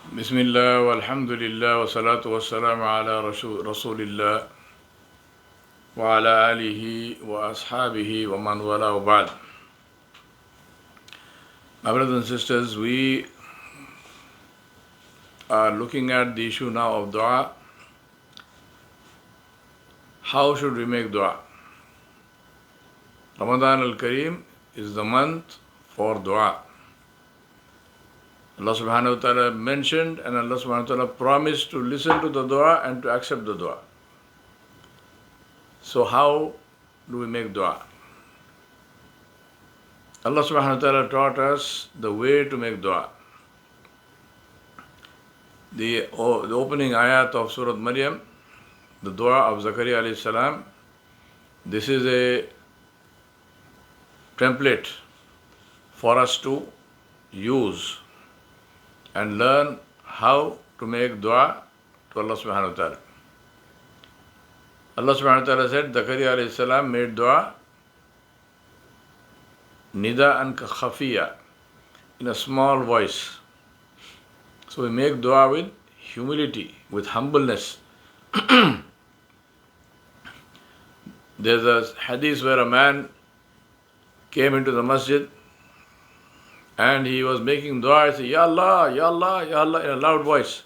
Bismillah, walhamdulillah, wa salatu wa salamu ala Rasulillah, wa ala alihi wa ashabihi wa man wala wa ba'd. My brothers and sisters, we are looking at the issue now of dua. How should we make dua? Ramadan al-Kareem is the month for dua. Allah subhanahu wa ta'ala mentioned and Allah subhanahu wa ta'ala promised to listen to the dua and to accept the dua. So how do we make dua? Allah subhanahu wa ta'ala taught us the way to make dua. The opening ayat of Surah Maryam, the dua of Zakaria alayhi salam, this is a template for us to use and learn how to make dua to Allah subhanahu wa ta'ala. Allah subhanahu wa ta'ala said, Zakaria alayhi salam made dua nida'an ka khafiya, in a small voice. So we make dua with humility, with humbleness. There's a hadith where a man came into the masjid and he was making dua. He said, Ya Allah, Ya Allah, Ya Allah, in a loud voice.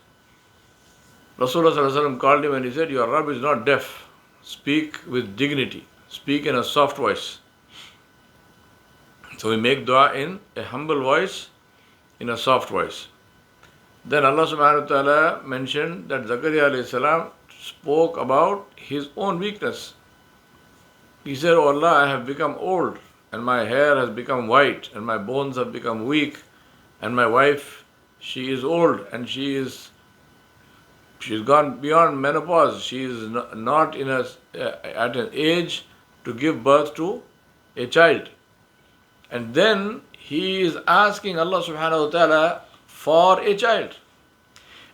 Rasulullah sallallahu alaihi wasallam called him and he said, Your Rabb is not deaf. Speak with dignity. Speak in a soft voice. So we make dua in a humble voice, in a soft voice. Then Allah subhanahu wa ta'ala mentioned that Zakaria alayhi salam spoke about his own weakness. He said, Oh Allah, I have become old and my hair has become white and my bones have become weak, and my wife, she is old and she's gone beyond menopause. She is not at an age to give birth to a child. And then he is asking Allah subhanahu wa ta'ala for a child.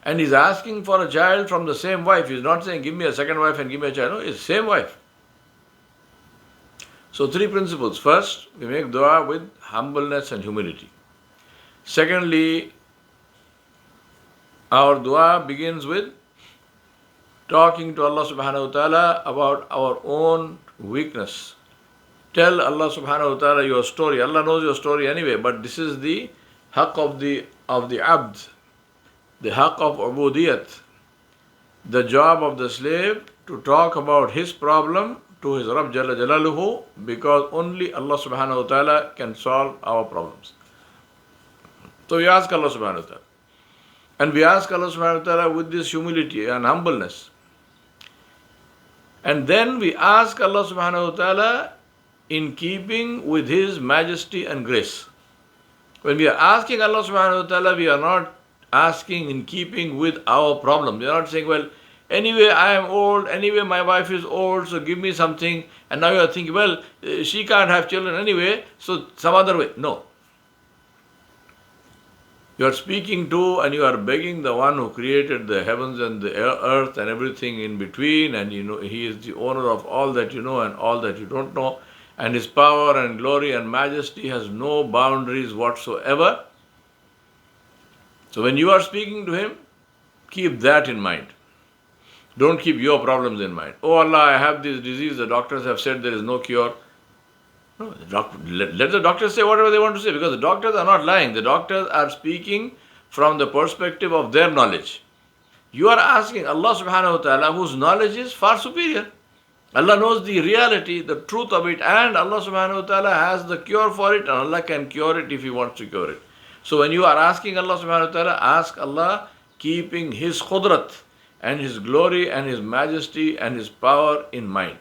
And he's asking for a child from the same wife. He's not saying, give me a second wife and give me a child. No, it's the same wife. So three principles. First, we make dua with humbleness and humility. Secondly, our dua begins with talking to Allah subhanahu wa ta'ala about our own weakness. Tell Allah subhanahu wa ta'ala your story. Allah knows your story anyway, but this is the haqq of the abd, the haqq of ubudiyat, the job of the slave to talk about his problem to his Rabb Jalla Jalaluhu, because only Allah subhanahu wa ta'ala can solve our problems. So we ask Allah subhanahu wa ta'ala. And we ask Allah subhanahu wa ta'ala with this humility and humbleness. And then we ask Allah subhanahu wa ta'ala in keeping with His majesty and grace. When we are asking Allah subhanahu wa ta'ala, we are not asking in keeping with our problem. We are not saying, well, anyway I am old, anyway my wife is old, so give me something. And now you are thinking, well, she can't have children anyway, so some other way. No. You are speaking to and you are begging the one who created the heavens and the earth and everything in between, and you know He is the owner of all that you know and all that you don't know, and His power and glory and majesty has no boundaries whatsoever. So when you are speaking to Him, keep that in mind. Don't keep your problems in mind. Oh Allah, I have this disease, the doctors have said there is no cure. No, let the doctors say whatever they want to say, because the doctors are not lying. The doctors are speaking from the perspective of their knowledge. You are asking Allah subhanahu wa ta'ala, whose knowledge is far superior. Allah knows the reality, the truth of it, and Allah subhanahu wa ta'ala has the cure for it, and Allah can cure it if He wants to cure it. So when you are asking Allah subhanahu wa ta'ala, ask Allah keeping His khudrat and His glory and His majesty and His power in mind.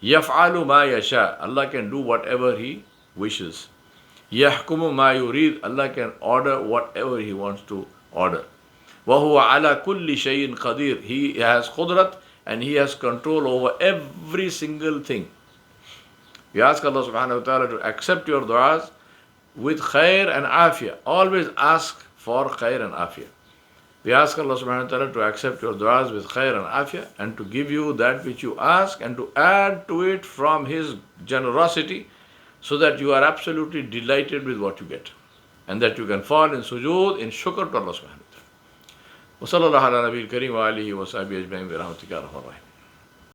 Yaf'alu ma yasha. Allah can do whatever He wishes. Yahkumu ma yurid. Allah can order whatever He wants to order. Wa huwa ala kulli shayin qadir. He has khudrat and He has control over every single thing. We ask Allah subhanahu wa ta'ala to accept your du'as with khair and afiyah. Always ask for khair and afiyah. We ask Allah subhanahu wa ta'ala to accept your du'as with khair and afiyah, and to give you that which you ask, and to add to it from His generosity, so that you are absolutely delighted with what you get, and that you can fall in sujood, in shukr to Allah subhanahu wa ta'ala. وصلى الله على نبي الكريم وآله وصحبه أجمعين برحمتك يا أرحم الراحمين.